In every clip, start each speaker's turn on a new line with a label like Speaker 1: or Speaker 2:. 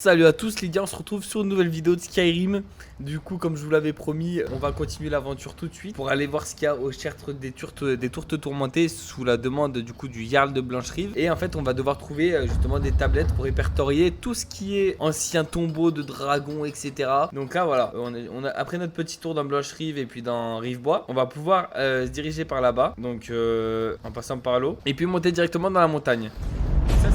Speaker 1: Salut à tous les gars, on se retrouve sur une nouvelle vidéo de Skyrim. Du coup, comme je vous l'avais promis, on va continuer l'aventure tout de suite pour aller voir ce qu'il y a au Tertre des Tourtes Tourmentées sous la demande du coup du Jarl de Blancherive. Et en fait, on va devoir trouver justement des tablettes pour répertorier tout ce qui est ancien tombeau de dragons, etc. Donc là, voilà, après notre petit tour dans Blancherive et puis dans Rivebois, on va pouvoir se diriger par là-bas, donc en passant par l'eau, et puis monter directement dans la montagne. Ça.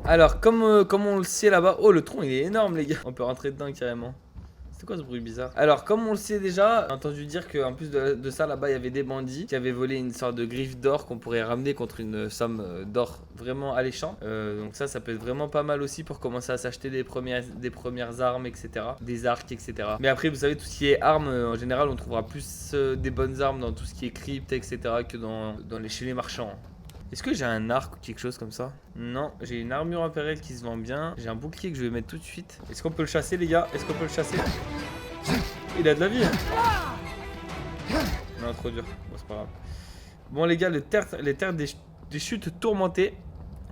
Speaker 1: Alors, comme on le sait là-bas... Oh, le tronc, il est énorme, les gars. On peut rentrer dedans, carrément. C'est quoi ce bruit bizarre? Alors, comme on le sait déjà, j'ai entendu dire qu'en plus de ça, là-bas, il y avait des bandits qui avaient volé une sorte de griffe d'or qu'on pourrait ramener contre une somme d'or vraiment alléchante. Donc ça peut être vraiment pas mal aussi pour commencer à s'acheter des premières armes, etc. Des arcs, etc. Mais après, vous savez, tout ce qui est armes, en général, on trouvera plus des bonnes armes dans tout ce qui est crypte, etc. que chez les marchands. Est-ce que j'ai un arc ou quelque chose comme ça? Non, j'ai une armure impériale qui se vend bien. J'ai un bouclier que je vais mettre tout de suite. Est-ce qu'on peut le chasser, les gars? Est-ce qu'on peut le chasser? Il a de la vie. Non, trop dur. Bon, c'est pas grave. Bon, les gars, les terres des chutes tourmentées.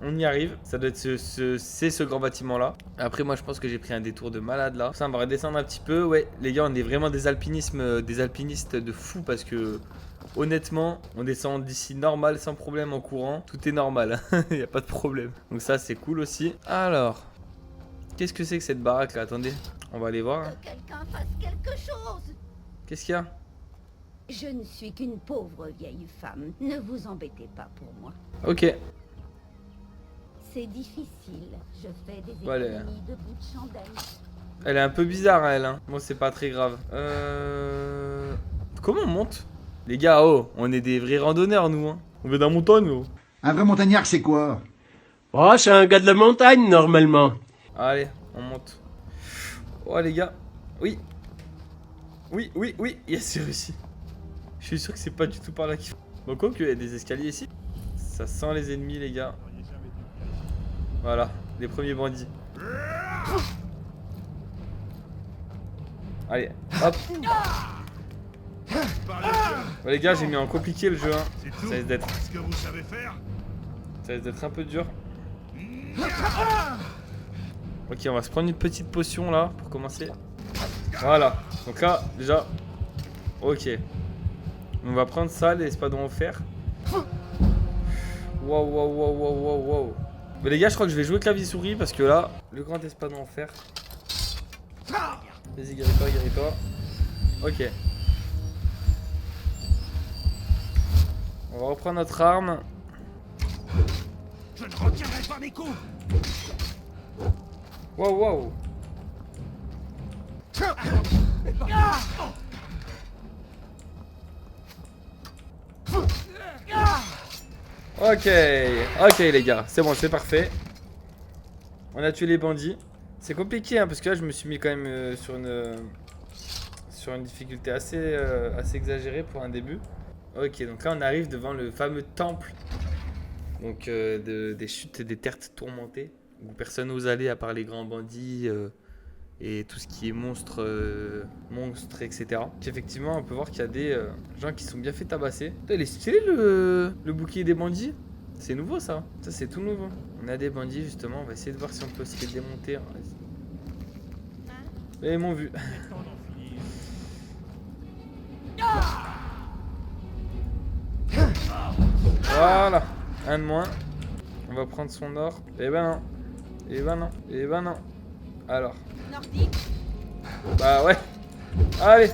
Speaker 1: On y arrive. Ça doit être ce grand bâtiment là. Après, moi, je pense que j'ai pris un détour de malade là. Ça, on va redescendre un petit peu. Ouais, les gars, on est vraiment des alpinistes de fou parce que... Honnêtement, on descend d'ici normal, sans problème en courant. Tout est normal, il n'y a pas de problème. Donc ça, c'est cool aussi. Alors, qu'est-ce que c'est que cette baraque là? Attendez, on va aller voir.
Speaker 2: Que quelqu'un fasse quelque chose.
Speaker 1: Qu'est-ce qu'il y a?
Speaker 2: Je ne suis qu'une pauvre vieille femme. Ne vous embêtez pas pour moi.
Speaker 1: Ok.
Speaker 2: C'est difficile. Je fais des
Speaker 1: Voilà.
Speaker 2: économies de bout de chandelle.
Speaker 1: Elle est un peu bizarre, elle. Hein. Bon, c'est pas très grave. Comment on monte? Les gars, oh, on est des vrais randonneurs, nous. Hein. On veut dans la montagne, nous.
Speaker 3: Un vrai montagnard, c'est quoi?
Speaker 4: Oh, c'est un gars de la montagne, normalement.
Speaker 1: Allez, on monte. Oh, les gars. Oui. Oui. Yes, j'ai réussi. Je suis sûr que c'est pas du tout par là qu'il faut. Bon, quoi qu'il y a des escaliers ici. Ça sent les ennemis, les gars. Voilà, les premiers bandits. Allez, hop. Bon, les gars, j'ai mis en compliqué le jeu. Hein. Ça risque d'être. Ça risque d'être un peu dur. Ok, on va se prendre une petite potion là pour commencer. Voilà. Donc là, déjà. Ok. On va prendre ça, les espadons offerts. Wow. Mais les gars, je crois que je vais jouer clavier-souris parce que là, le grand espadon offert. Vas-y, guéris-toi. Ok. On va reprendre notre arme.
Speaker 5: Je ne retiendrai pas mes coups.
Speaker 1: Wow. Ok les gars, c'est bon, c'est parfait. On a tué les bandits. C'est compliqué hein, parce que là je me suis mis quand même sur une difficulté assez exagérée pour un début. Ok, donc là on arrive devant le fameux temple donc des chutes des terres tourmentées où personne n'ose aller à part les grands bandits et tout ce qui est monstres, etc. Effectivement, on peut voir qu'il y a des gens qui sont bien fait tabasser. Putain, il est stylé le bouclier des bandits. C'est nouveau ça. Ça c'est tout nouveau. On a des bandits justement, on va essayer de voir si on peut essayer de les démonter. Ils m'ont vu. Voilà, un de moins. On va prendre son or. Et ben non. Alors.
Speaker 2: Nordique.
Speaker 1: Bah ouais. Allez.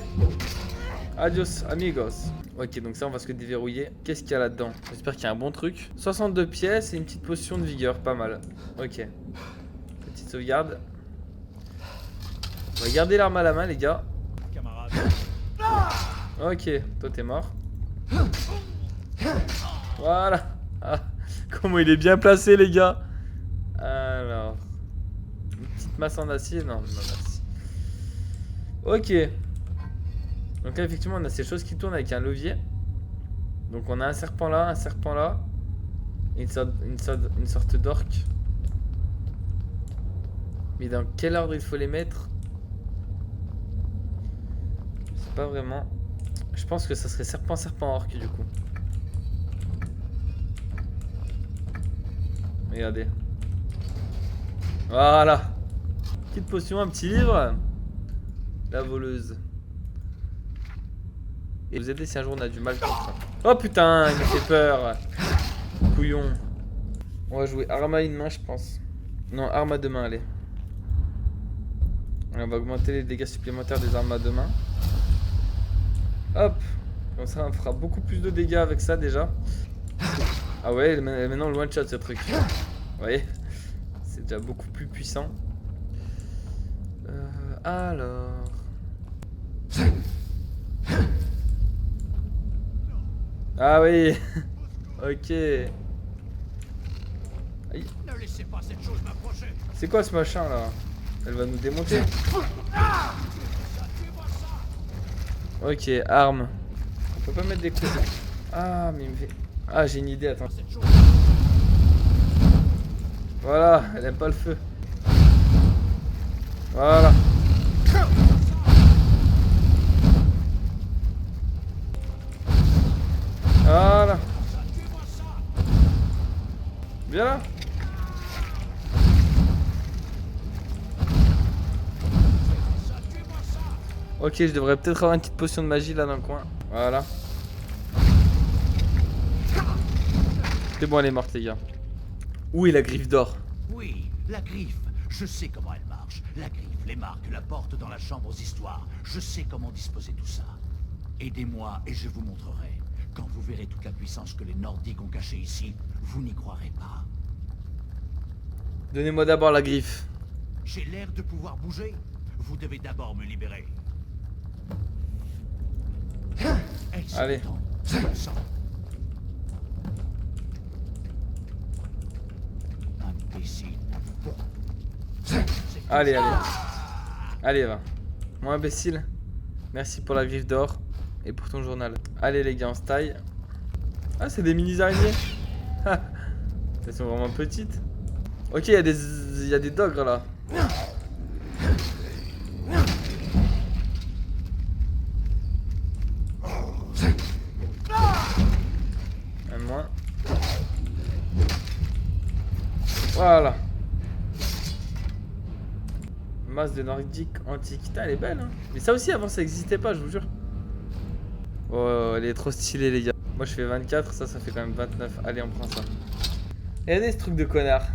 Speaker 1: Adios amigos. Ok, donc ça on va se le déverrouiller. Qu'est-ce qu'il y a là-dedans? J'espère qu'il y a un bon truc. 62 pièces et une petite potion de vigueur, pas mal. Ok. Petite sauvegarde. On va garder l'arme à la main les gars. Ok, toi t'es mort. Voilà. Ah, comment il est bien placé les gars. Alors. Une petite masse en acier. Non, merci. Ok. Donc là effectivement on a ces choses qui tournent avec un levier. Donc on a un serpent là. Et une sorte d'orque. Mais dans quel ordre il faut les mettre? Je sais pas vraiment. Je pense que ça serait serpent orque du coup. Regardez. Voilà. Petite potion, un petit livre. La voleuse. Et vous aidez si un jour on a du mal contre ça. Oh putain, il me fait peur. Couillon. On va jouer arme à une main, je pense. Non, arme à deux mains, allez. On va augmenter les dégâts supplémentaires des armes à deux mains. Hop. Comme ça, on fera beaucoup plus de dégâts avec ça déjà. Ah ouais, maintenant le one shot ce truc. Vous voyez, c'est déjà beaucoup plus puissant. Alors. Ah oui. Ok. Aïe. C'est quoi ce machin là? Elle va nous démonter. Ok, arme. On peut pas mettre des coups. Ah, mais il me fait. Ah, j'ai une idée, attends. Voilà, elle aime pas le feu. Voilà. Voilà. Viens là. Ok, je devrais peut-être avoir une petite potion de magie là dans le coin. Voilà. C'est bon, elle est morte, les gars. Où est la griffe d'or?
Speaker 5: Oui, la griffe. Je sais comment elle marche. La griffe, les marques, la porte dans la chambre aux histoires. Je sais comment disposer tout ça. Aidez-moi et je vous montrerai. Quand vous verrez toute la puissance que les Nordiques ont cachée ici, vous n'y croirez pas.
Speaker 1: Donnez-moi d'abord la griffe.
Speaker 5: J'ai l'air de pouvoir bouger. Vous devez d'abord me libérer. Elle
Speaker 1: Allez.
Speaker 5: s'entend. Imbécile.
Speaker 1: Allez, allez. Allez, va. Mon imbécile. Merci pour la griffe d'or. Et pour ton journal. Allez, les gars, on se taille. Ah, c'est des mini-araignées. Elles sont vraiment petites. Ok, il y a des dogres là. Un moins. Voilà. Masse de nordique antique. Putain, elle est belle, hein. Mais ça aussi, avant, ça existait pas, je vous jure. Oh, elle est trop stylée, les gars. Moi, je fais 24, ça fait quand même 29. Allez, on prend ça. Regardez ce truc de connard.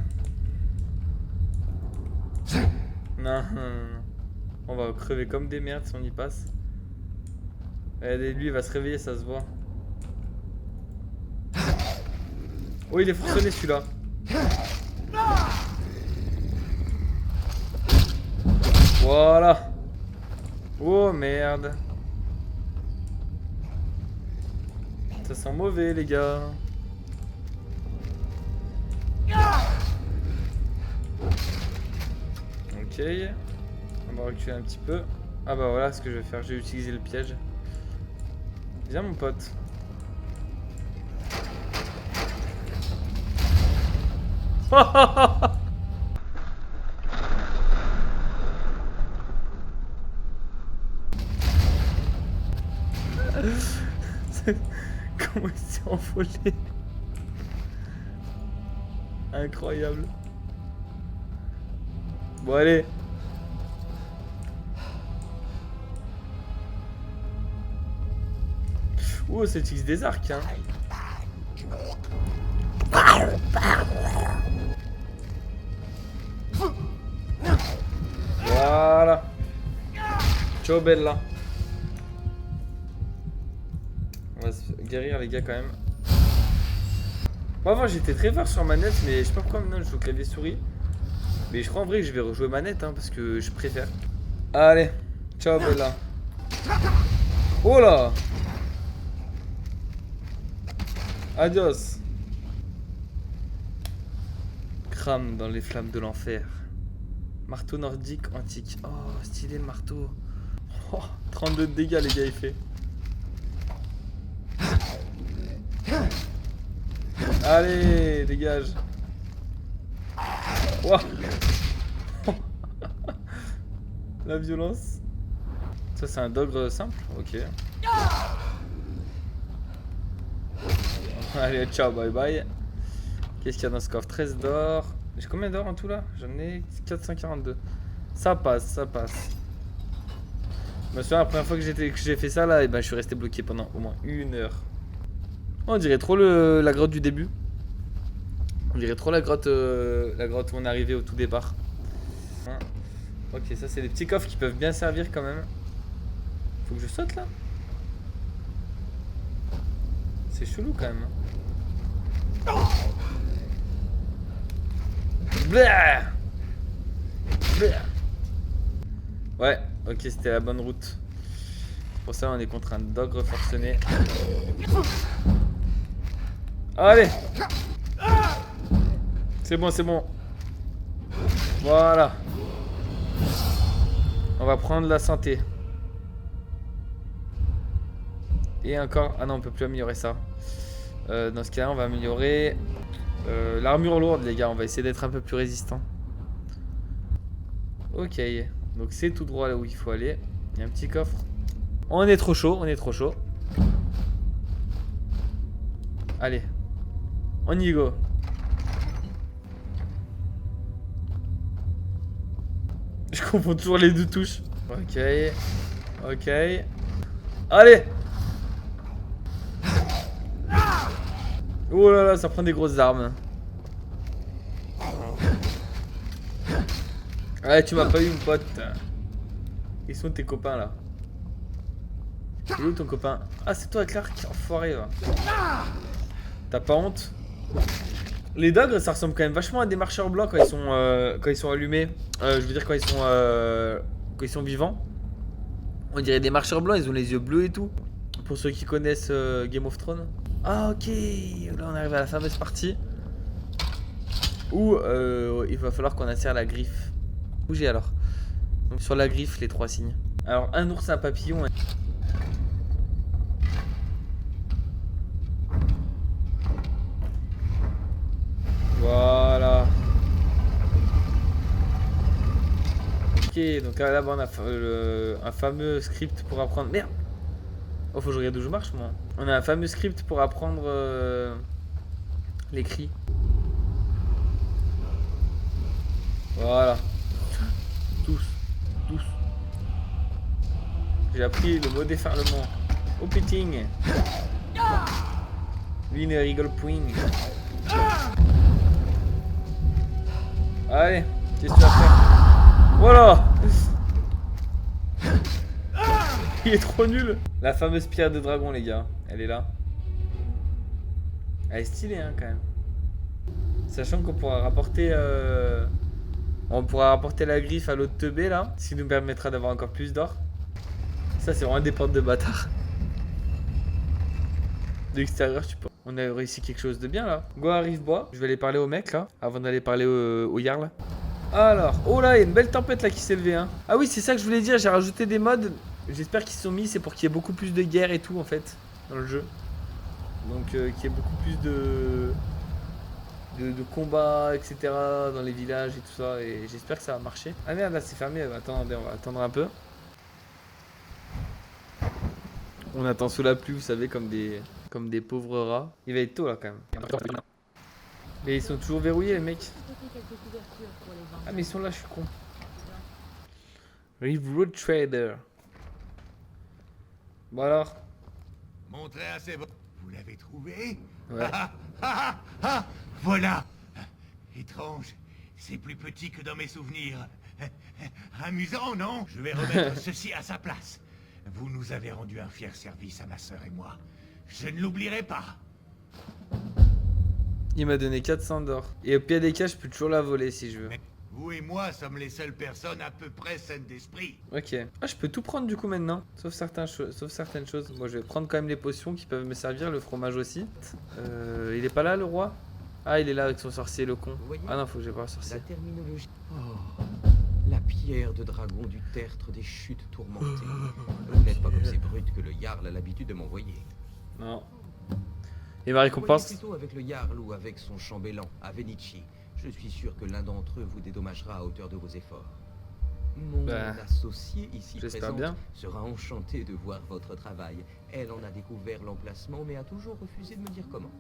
Speaker 1: Non, non, non, non. On va crever comme des merdes si on y passe. Regardez, lui, il va se réveiller, ça se voit. Oh, il est forcené, celui-là. Voilà. Oh, merde. Ça sent mauvais, les gars. Ok. On va reculer un petit peu. Ah bah voilà ce que je vais faire. J'ai utilisé le piège. Viens, mon pote. Comment il s'est envolé? Incroyable. Bon, allez. Oh, c'est utilise des arcs, hein. Voilà. Ciao, Bella. On va se guérir, les gars, quand même. Moi, avant, j'étais très fort sur manette, mais je sais pas pourquoi maintenant je joue clavier souris. Mais je crois en vrai que je vais rejouer manette, hein, parce que je préfère. Allez. Ciao, Bella. Oh là. Adios. Crame dans les flammes de l'enfer. Marteau nordique antique. Oh, stylé le marteau. Oh, 32 de dégâts, les gars, il fait. Allez, dégage. Wow. La violence. Ça, c'est un dogre simple. Ok. Allez, ciao, bye bye. Qu'est-ce qu'il y a dans ce coffre? 13 d'or. J'ai combien d'or en tout là? J'en ai 442. Ça passe, ça passe. Je me souviens, la première fois que j'ai fait ça là, et ben, je suis resté bloqué pendant au moins 1 heure. On dirait trop la grotte du début. On dirait trop la grotte où on est arrivé au tout départ. Hein. Ok, ça c'est des petits coffres qui peuvent bien servir quand même. Faut que je saute là. C'est chelou quand même. Blah Blah. Ouais, ok, c'était la bonne route. Pour ça, on est contre un dogre forcené. Allez. C'est bon, c'est bon. Voilà. On va prendre la santé. Et encore... Ah non, on peut plus améliorer ça. Dans ce cas-là, on va améliorer l'armure lourde, les gars. On va essayer d'être un peu plus résistant. Ok. Donc c'est tout droit là où il faut aller. Il y a un petit coffre. On est trop chaud, on est trop chaud. Allez. On y go. Je confonds toujours les deux touches. Ok. Ok. Allez. Oh là là, ça prend des grosses armes. Ouais, tu m'as pas eu, mon pote. Ils sont tes copains là? C'est où ton copain? Ah, c'est toi, Clark, enfoiré va. T'as pas honte? Les dogres, ça ressemble quand même vachement à des marcheurs blancs quand ils sont allumés. Je veux dire quand ils sont vivants. On dirait des marcheurs blancs, ils ont les yeux bleus et tout. Pour ceux qui connaissent Game of Thrones. Ah ok, là on arrive à la fameuse partie où il va falloir qu'on insère la griffe. Bougez alors. Donc sur la griffe, les 3 signes. Alors un ours, un papillon. Voilà. Ok, donc là-bas on a un fameux script pour apprendre. Merde. Oh, faut que je regarde où je marche moi. On a un fameux script pour apprendre les cris. Voilà. Tous. J'ai appris le mot déferlement. Au pitting. Lui ne rigole point. Allez, qu'est-ce que tu vas faire? Voilà. Il est trop nul. La fameuse pierre de dragon, les gars. Elle est là. Elle est stylée, hein, quand même. Sachant qu'on pourra rapporter... On pourra rapporter la griffe à l'autre teubé, là. Ce qui nous permettra d'avoir encore plus d'or. Ça, c'est vraiment des portes de bâtard. De l'extérieur, tu peux... On a réussi quelque chose de bien, là. Go, arrive, bois. Je vais aller parler au mec, là. Avant d'aller parler au Jarl. Alors... Oh là, il y a une belle tempête, là, qui s'est levée, hein. Ah oui, c'est ça que je voulais dire. J'ai rajouté des mods... J'espère qu'ils se sont mis, c'est pour qu'il y ait beaucoup plus de guerre et tout en fait dans le jeu. Donc qu'il y ait beaucoup plus de combats, etc. dans les villages et tout ça. Et j'espère que ça va marcher. Ah merde, là c'est fermé. Attendez, on va attendre un peu. On attend sous la pluie, vous savez, comme des pauvres rats. Il va être tôt là quand même. Mais ils sont toujours verrouillés les mecs. Ah mais ils sont là, je suis con. Rive Road Trader. Bon alors.
Speaker 5: Montrez assez bon. Vous l'avez trouvé?
Speaker 1: Ouais.
Speaker 5: Voilà. Étrange. C'est plus petit que dans mes souvenirs. Amusant, non? Je vais remettre ceci à sa place. Vous nous avez rendu un fier service à ma sœur et moi. Je ne l'oublierai pas.
Speaker 1: Il m'a donné 400 d'or. Et au pire des cas, je peux toujours la voler si je veux.
Speaker 5: Mais vous et moi sommes les seules personnes à peu près saines d'esprit.
Speaker 1: Ok. Ah, je peux tout prendre du coup maintenant. Sauf certaines choses. Moi, je vais prendre quand même les potions qui peuvent me servir. Le fromage aussi. Il est pas là, le roi? Ah, il est là avec son sorcier, le con. Ah non, faut que j'aille voir le sorcier.
Speaker 6: La terminologie. Oh, la pierre de dragon du tertre des chutes tourmentées. Vous n'êtes pas comme ces brutes que le Jarl a l'habitude de m'envoyer.
Speaker 1: Non. Et ma récompense?
Speaker 6: Voyez plutôt avec le Jarl ou avec son chambellan, à Venici. Je suis sûr que l'un d'entre eux vous dédommagera à hauteur de vos efforts. Mon associé ici présente sera enchanté de voir votre travail. Elle en a découvert l'emplacement, mais a toujours refusé de me dire comment.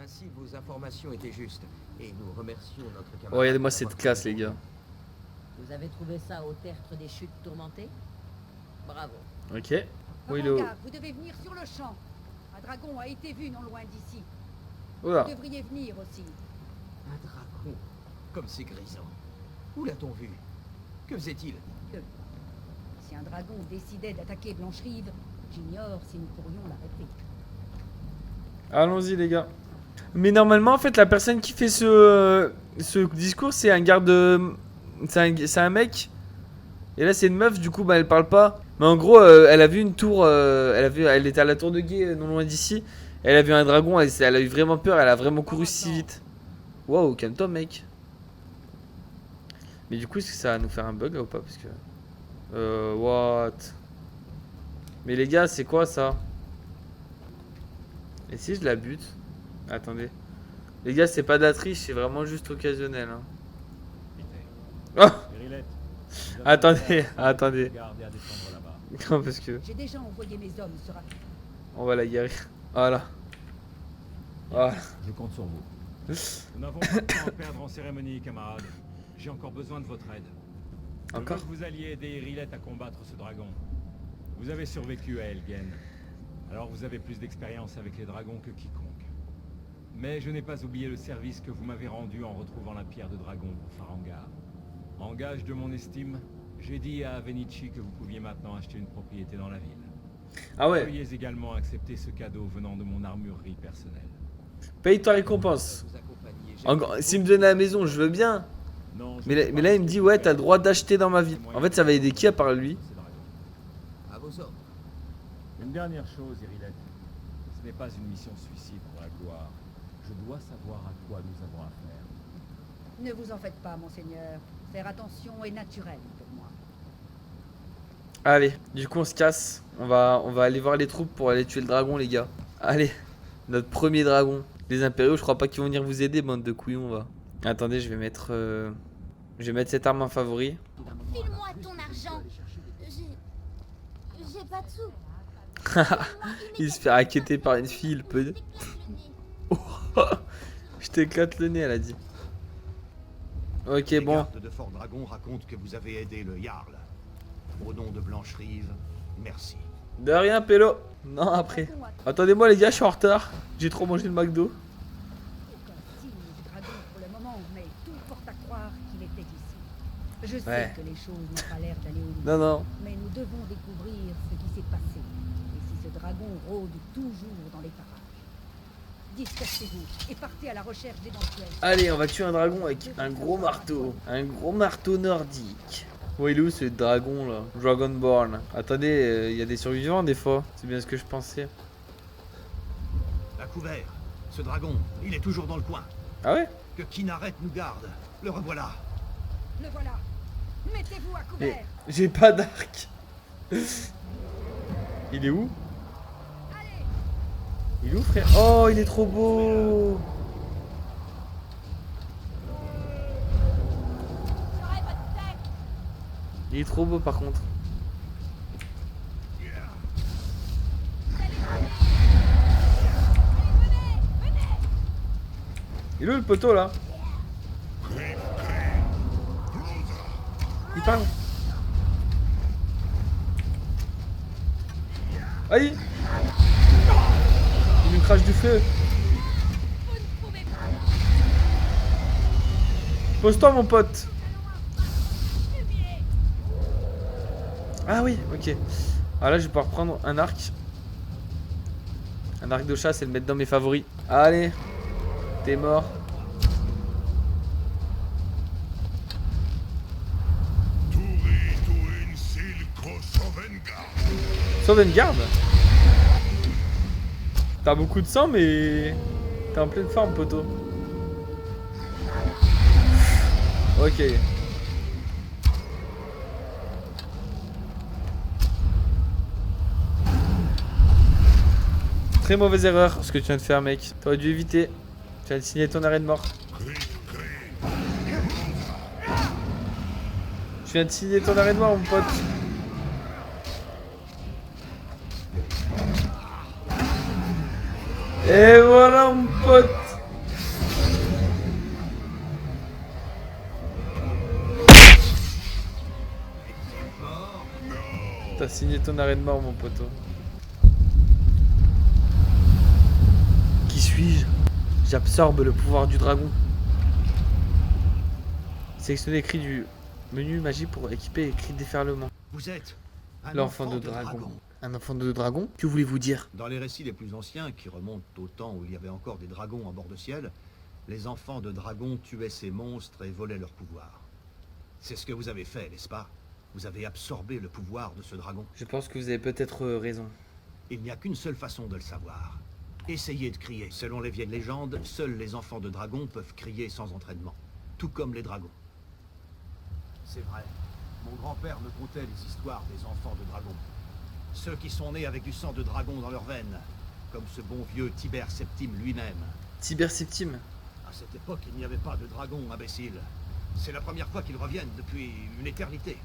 Speaker 6: Ainsi, vos informations étaient justes. Et nous remercions notre camarade.
Speaker 1: Oh, regardez-moi cette classe, les gars.
Speaker 7: Vous avez trouvé ça au tertre des chutes tourmentées? Bravo.
Speaker 1: Ok. Oui, le...
Speaker 2: Vous devez venir sur le champ. Un dragon a été vu non loin d'ici.
Speaker 1: Oula.
Speaker 2: Vous devriez venir aussi.
Speaker 6: Un dragon. Comme c'est grisant. Où l'a-t-on vu? Que faisait-il?
Speaker 2: Si un dragon décidait d'attaquer Blancherive, j'ignore si nous pourrions l'arrêter.
Speaker 1: Allons-y, les gars. Mais normalement, en fait, la personne qui fait ce discours, c'est un garde... C'est un mec. Et là, c'est une meuf, du coup, bah, elle parle pas. Mais en gros, elle a vu une tour... elle était à la tour de guet, non loin d'ici. Elle a vu un dragon, elle a eu vraiment peur, elle a vraiment couru si vite. Wow, calme-toi, mec. Mais du coup, est-ce que ça va nous faire un bug, là, ou pas? Parce que... what? Mais les gars, c'est quoi, ça? Et si je la bute? Attendez. Les gars, c'est pas de la triche, c'est vraiment juste occasionnel. Hein. Oh! Attendez, attendez. Non, parce que...
Speaker 2: J'ai déjà envoyé mes hommes sur...
Speaker 1: On va la guérir. Voilà. Voilà.
Speaker 8: Je compte sur vous. Nous n'avons pas de temps à perdre en cérémonie, camarades. J'ai encore besoin de votre aide.
Speaker 1: Encore?
Speaker 8: Je veux que vous alliez aider Irilette à combattre ce dragon. Vous avez survécu à Elgen. Alors vous avez plus d'expérience avec les dragons que quiconque. Mais je n'ai pas oublié le service que vous m'avez rendu en retrouvant la pierre de dragon pour Farengar. En gage de mon estime, j'ai dit à Venici que vous pouviez maintenant acheter une propriété dans la ville.
Speaker 1: Ah ouais.
Speaker 8: Veuillez également accepter ce cadeau venant de mon armurerie personnelle.
Speaker 1: Paye ta récompense. S'il me donnait la maison, je veux bien.
Speaker 8: Non,
Speaker 1: Mais là, il me dit, ouais, t'as le droit d'acheter dans ma ville. En fait, ça va aider qui à part lui?
Speaker 6: À vos ordres.
Speaker 8: Une dernière chose, Irilette. Ce n'est pas une mission suicide pour la gloire. Je dois savoir à quoi nous avons affaire.
Speaker 2: Ne vous en faites pas, monseigneur. Faire attention est naturel pour moi.
Speaker 1: Allez, du coup, on se casse. On va aller voir les troupes pour aller tuer le dragon, les gars. Allez, notre premier dragon. Les impériaux, je crois pas qu'ils vont venir vous aider, bande de couillons, va. Attendez, je vais mettre cette arme en favori.
Speaker 9: File-moi ton argent. J'ai pas de sous.
Speaker 1: Il se fait raqueter par une fille, il peut. Je t'éclate le nez, elle a dit. Ok,
Speaker 10: Les
Speaker 1: bon.
Speaker 10: gardes de Fort Dragon racontent que vous avez aidé le Jarl. Au nom de Blancherive, merci.
Speaker 1: De rien, Pélo. Non, après. Attendez-moi, les gars, je suis en retard. J'ai trop mangé le McDo.
Speaker 2: Aucun signe du dragon pour le moment, mais tout porte à croire qu'il était ici. Je sais que les choses n'ont pas l'air d'aller au mieux.
Speaker 1: Non, non.
Speaker 2: Mais nous devons découvrir ce qui s'est passé. Et si ce dragon rôde toujours dans les parages. Dispersez-vous et partez à la recherche d'éventuels.
Speaker 1: Allez, on va tuer un dragon avec un gros marteau. Un gros marteau nordique. Où il est où ce dragon là? Dragonborn. Attendez, il y a des survivants des fois. C'est bien ce que je pensais.
Speaker 10: À couvert. Ce dragon, il est toujours dans le coin.
Speaker 1: Ah ouais?
Speaker 10: Que Kinaret nous garde. Le revoilà.
Speaker 2: Le voilà. Mettez-vous à couvert.
Speaker 1: Mais j'ai pas d'arc. Il est où?
Speaker 2: Allez.
Speaker 1: Il est où, frère? Oh, il est trop beau.
Speaker 9: J'aurai votre tête.
Speaker 1: Il est trop beau par contre. Il est où le poteau là? Il parle. Aïe! Il nous crache du feu. Pose-toi mon pote. Ah oui, ok. Ah là je vais pouvoir prendre un arc. Un arc de chasse et le mettre dans mes favoris. Allez. T'es mort. Sauvegarde. T'as beaucoup de sang mais t'es en pleine forme poteau. Ok. Très mauvaise erreur ce que tu viens de faire mec. T'aurais dû éviter. Tu viens de signer ton arrêt de mort. Tu viens de signer ton arrêt de mort mon pote. Et voilà mon pote. T'as signé ton arrêt de mort, mon poteau. Qui suis-je? J'absorbe le pouvoir du dragon. Sélectionnez les cris du menu magie pour équiper les cris de déferlement.
Speaker 10: Vous êtes
Speaker 1: L'enfant de dragon. Un enfant de dragon? Que voulez-vous dire?
Speaker 10: Dans les récits les plus anciens, qui remontent au temps où il y avait encore des dragons en bord de ciel, les enfants de dragons tuaient ces monstres et volaient leur pouvoir. C'est ce que vous avez fait, n'est-ce pas? Vous avez absorbé le pouvoir de ce dragon.
Speaker 1: Je pense que vous avez peut-être raison.
Speaker 10: Il n'y a qu'une seule façon de le savoir. Essayez de crier. Selon les vieilles légendes, seuls les enfants de dragons peuvent crier sans entraînement. Tout comme les dragons. C'est vrai. Mon grand-père me contait les histoires des enfants de dragons. Ceux qui sont nés avec du sang de dragon dans leurs veines. Comme ce bon vieux Tibère Septime lui-même.
Speaker 1: Tibère Septime?
Speaker 10: À cette époque, il n'y avait pas de dragon, imbécile. C'est la première fois qu'ils reviennent depuis une éternité.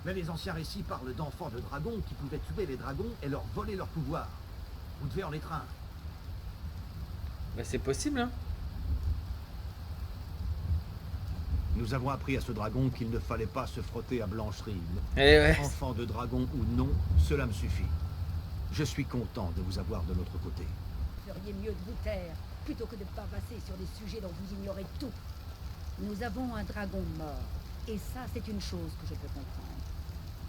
Speaker 10: Mais les anciens récits parlent d'enfants de dragons qui pouvaient tuer les dragons et leur voler leur pouvoir. Vous devez en être un.
Speaker 1: Bah c'est possible, hein.
Speaker 10: Nous avons appris à ce dragon qu'il ne fallait pas se frotter à Blancherive.
Speaker 1: Eh ouais.
Speaker 10: Enfant de dragon ou non, cela me suffit. Je suis content de vous avoir de notre côté.
Speaker 2: Vous feriez mieux de vous taire, plutôt que de passer sur des sujets dont vous ignorez tout. Nous avons un dragon mort, et ça c'est une chose que je peux comprendre.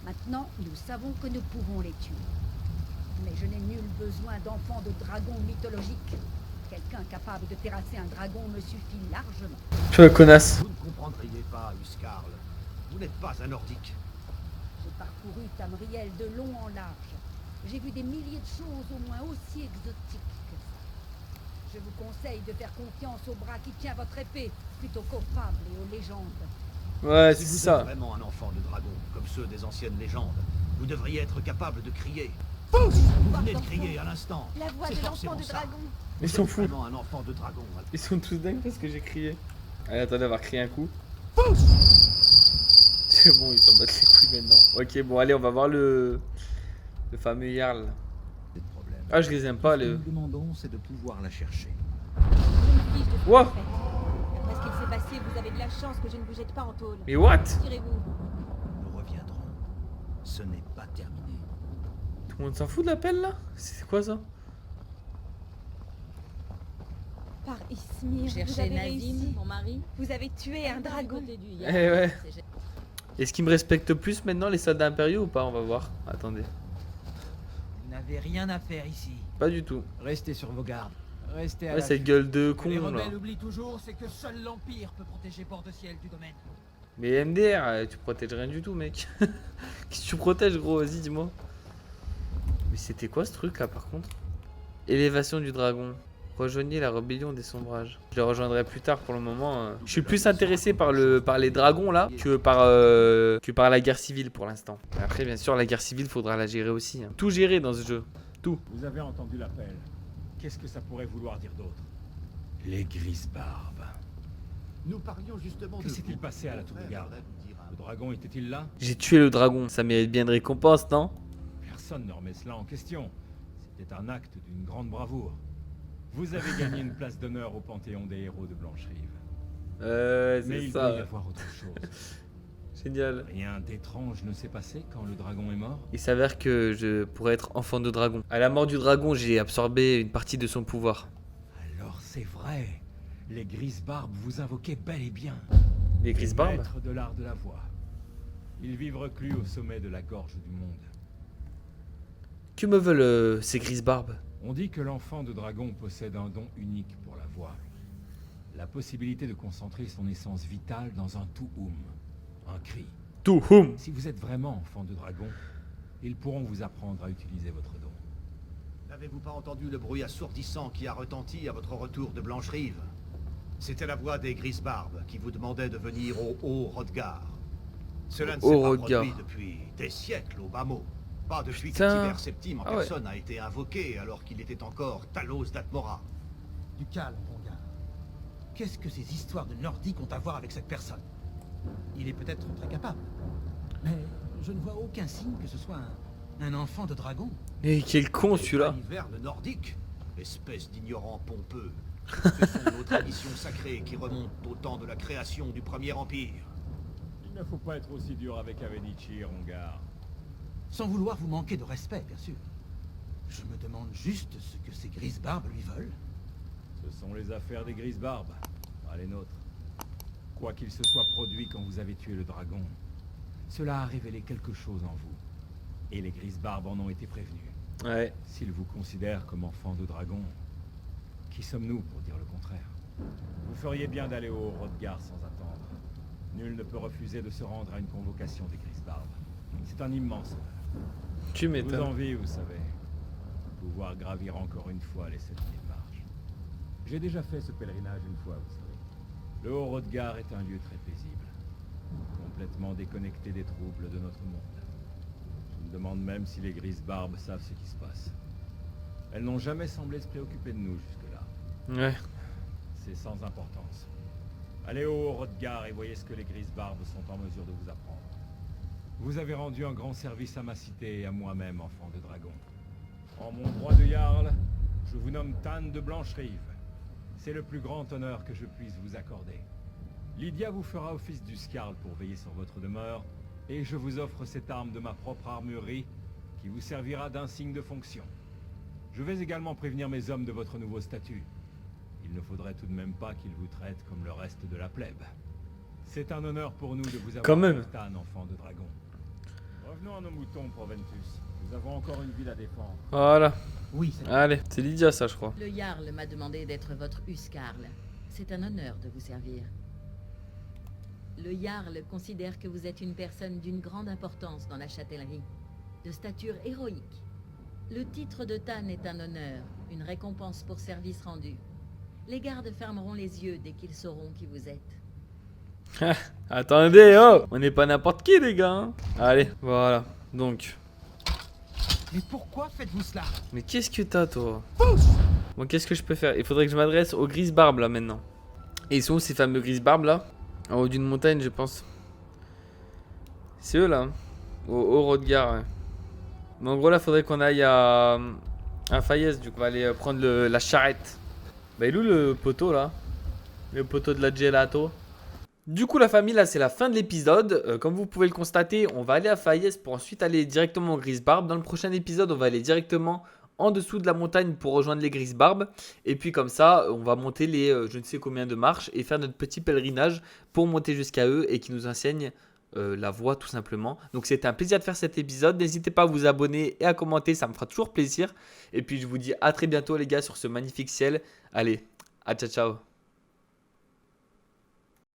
Speaker 2: Maintenant, nous savons que nous pouvons les tuer. Mais je n'ai nul besoin d'enfants de dragons mythologiques. Quelqu'un capable de terrasser un dragon me suffit largement.
Speaker 1: Tu es connasse.
Speaker 10: Vous ne comprendriez pas, Huskarl. Vous n'êtes pas un nordique.
Speaker 2: J'ai parcouru Tamriel de long en large. J'ai vu des milliers de choses au moins aussi exotiques que ça. Je vous conseille de faire confiance au bras qui tient votre épée, plutôt qu'aux fables et aux légendes.
Speaker 1: Ouais,
Speaker 10: Si
Speaker 1: c'est
Speaker 10: vous
Speaker 1: ça.
Speaker 10: êtes vraiment un enfant de dragon, comme ceux des anciennes légendes, vous devriez être capable de crier. Vous venez de crier à l'instant.
Speaker 9: La voix
Speaker 10: C'est
Speaker 9: de l'enfant
Speaker 10: forcément
Speaker 9: de
Speaker 10: ça.
Speaker 9: dragon.
Speaker 1: Ils sont fous.
Speaker 10: Vraiment un enfant de dragon.
Speaker 1: Ils sont tous dingues parce que j'ai crié. Allez, attendez, on va crier un coup. C'est bon, ils s'en battent les couilles maintenant. Ok, bon, allez, on va voir le fameux Jarl. Ah, je les aime pas,
Speaker 6: Ce que
Speaker 1: les.
Speaker 6: nous demandons, c'est de pouvoir la chercher.
Speaker 9: Une fiche de
Speaker 1: What?
Speaker 9: fait. Après ce qu'il s'est passé, vous avez de la chance que je ne vous jette pas en tôle.
Speaker 1: Mais what?
Speaker 9: Tirez-vous.
Speaker 6: Nous reviendrons. Ce n'est pas terminé.
Speaker 1: Tout le monde s'en fout de l'appel là? C'est quoi ça?
Speaker 9: Par Ismir, vous
Speaker 7: Cherchez
Speaker 9: avez
Speaker 7: Nadim,
Speaker 9: réussi.
Speaker 7: mon mari.
Speaker 9: Vous avez tué un dragon.
Speaker 1: Eh ouais. Est-ce qu'ils me respectent plus maintenant les soldats impériaux ou pas? On va voir. Attendez.
Speaker 11: Vous n'avez rien à faire ici.
Speaker 1: Pas du tout.
Speaker 11: Restez sur vos gardes. Restez à
Speaker 1: Ouais,
Speaker 11: la
Speaker 1: cette gueule de con
Speaker 11: Les
Speaker 1: là.
Speaker 11: rebelles oublient toujours, c'est que seul l'Empire peut protéger Bord-de-Ciel du domaine.
Speaker 1: Mais MDR, tu protèges rien du tout, mec. Qu'est-ce que tu protèges, gros? Vas-y, dis-moi. Mais c'était quoi ce truc là par contre? Élévation du dragon. Rejoignez la rébellion des sombrages. Je les rejoindrai plus tard pour le moment. Je suis plus intéressé par les dragons là que par la guerre civile pour l'instant. Après, bien sûr, la guerre civile, faudra la gérer aussi. Hein. Tout gérer dans ce jeu. Tout.
Speaker 8: Vous avez entendu l'appel. Qu'est-ce que ça pourrait vouloir dire d'autre?
Speaker 5: Les grises barbes.
Speaker 10: Nous parlions justement
Speaker 8: Que
Speaker 10: de
Speaker 8: s'est-il
Speaker 10: vous.
Speaker 8: passé à la tour de garde? Le dragon était-il là?
Speaker 1: J'ai tué le dragon. Ça mérite bien de récompense, non?
Speaker 8: Personne ne remet cela en question. C'était un acte d'une grande bravoure. Vous avez gagné une place d'honneur au Panthéon des héros de Blancherive. Mais
Speaker 1: C'est
Speaker 8: il doit y
Speaker 1: ça.
Speaker 8: avoir autre chose.
Speaker 1: Génial.
Speaker 8: Rien d'étrange ne s'est passé quand le dragon est mort?
Speaker 1: Il s'avère que je pourrais être enfant de dragon. À la mort du dragon, j'ai absorbé une partie de son pouvoir.
Speaker 5: Alors c'est vrai. Les grises barbes vous invoquaient bel et bien.
Speaker 1: Les grises barbes?
Speaker 8: Maître de l'art de la voix. Ils vivent reclus au sommet de la gorge du monde.
Speaker 1: Que me veulent ces grises barbes?
Speaker 8: On dit que l'enfant de dragon possède un don unique pour la voix. La possibilité de concentrer son essence vitale dans un Tuhum, un cri.
Speaker 1: Tuhum.
Speaker 8: Si vous êtes vraiment enfant de dragon, ils pourront vous apprendre à utiliser votre don.
Speaker 10: N'avez-vous pas entendu le bruit assourdissant qui a retenti à votre retour de Blancherive? C'était la voix des grises barbes qui vous demandait de venir au Haut-Rodgar. Cela ne s'est pas produit depuis des siècles au bas mot. Pas depuis que Tibère Septime en personne a été invoqué alors qu'il était encore Talos d'Atmora.
Speaker 11: Du calme, mon gars. Qu'est-ce que ces histoires de nordiques ont à voir avec cette personne? Il est peut-être très capable. Mais je ne vois aucun signe que ce soit un enfant de dragon.
Speaker 1: Et quel con celui-là.
Speaker 10: Hiverne nordique, espèce d'ignorant pompeux. Ce sont nos traditions sacrées qui remontent au temps de la création du Premier Empire.
Speaker 8: Il ne faut pas être aussi dur avec Avenichi, Rongar.
Speaker 11: Sans vouloir vous manquer de respect, bien sûr. Je me demande juste ce que ces grises-barbes lui veulent.
Speaker 8: Ce sont les affaires des grises-barbes, pas les nôtres. Quoi qu'il se soit produit quand vous avez tué le dragon, cela a révélé quelque chose en vous. Et les grises-barbes en ont été prévenus.
Speaker 1: Ouais.
Speaker 8: S'ils vous considèrent comme enfant de dragon, qui sommes-nous pour dire le contraire? Vous feriez bien d'aller au Hrothgar sans attendre. Nul ne peut refuser de se rendre à une convocation des grises-barbes. C'est un immense honneur.
Speaker 1: Tu
Speaker 8: Je vous
Speaker 1: m'étonnes.
Speaker 8: envie, vous savez. Pouvoir gravir encore une fois les 7000 marches. J'ai déjà fait ce pèlerinage une fois, vous savez. Le Hrothgar est un lieu très paisible, complètement déconnecté des troubles de notre monde. Je me demande même si les grises-barbes savent ce qui se passe. Elles n'ont jamais semblé se préoccuper de nous jusque-là.
Speaker 1: Ouais.
Speaker 8: C'est sans importance. Allez au Hrothgar et voyez ce que les grises-barbes sont en mesure de vous apprendre. Vous avez rendu un grand service à ma cité et à moi-même, enfant de dragon. En mon droit de Jarl, je vous nomme Tan de Blancherive. C'est le plus grand honneur que je puisse vous accorder. Lydia vous fera office du Skarl pour veiller sur votre demeure, et je vous offre cette arme de ma propre armurerie, qui vous servira d'insigne de fonction. Je vais également prévenir mes hommes de votre nouveau statut. Il ne faudrait tout de même pas qu'ils vous traitent comme le reste de la plèbe. C'est un honneur pour nous de vous avoir
Speaker 1: Quand même.
Speaker 8: Tan, enfant de dragon. Revenons à nos moutons, Proventus. Nous avons encore une ville à défendre.
Speaker 1: Voilà.
Speaker 11: Oui, c'est
Speaker 1: Allez, c'est Lydia ça je crois.
Speaker 7: Le Jarl m'a demandé d'être votre Huskarl. C'est un honneur de vous servir. Le Jarl considère que vous êtes une personne d'une grande importance dans la châtellerie, de stature héroïque. Le titre de Tan est un honneur, une récompense pour service rendu. Les gardes fermeront les yeux dès qu'ils sauront qui vous êtes.
Speaker 1: Attendez, oh, on n'est pas n'importe qui les gars. Hein. Allez, voilà. Donc.
Speaker 11: Mais pourquoi faites-vous cela?
Speaker 1: Mais qu'est-ce que t'as toi? Bon, qu'est-ce que je peux faire? Il faudrait que je m'adresse aux grises-barbes là maintenant. Et ils sont où ces fameux grises-barbes là? En haut d'une montagne je pense. C'est eux là. Hein. Au Hrothgar. Ouais. Mais en gros là faudrait qu'on aille à Fayez. Du coup on va aller prendre la charrette. Bah il est où le poteau là? Le poteau de la gelato. Du coup la famille là c'est la fin de l'épisode. Comme vous pouvez le constater on va aller à Fayez pour ensuite aller directement aux grises-barbes. Dans le prochain épisode on va aller directement en dessous de la montagne pour rejoindre les grises-barbes. Et puis comme ça on va monter les je ne sais combien de marches et faire notre petit pèlerinage pour monter jusqu'à eux et qui nous enseignent la voie tout simplement. Donc c'était un plaisir de faire cet épisode. N'hésitez pas à vous abonner et à commenter, ça me fera toujours plaisir. Et puis je vous dis à très bientôt les gars sur ce magnifique ciel. Allez, à ciao ciao.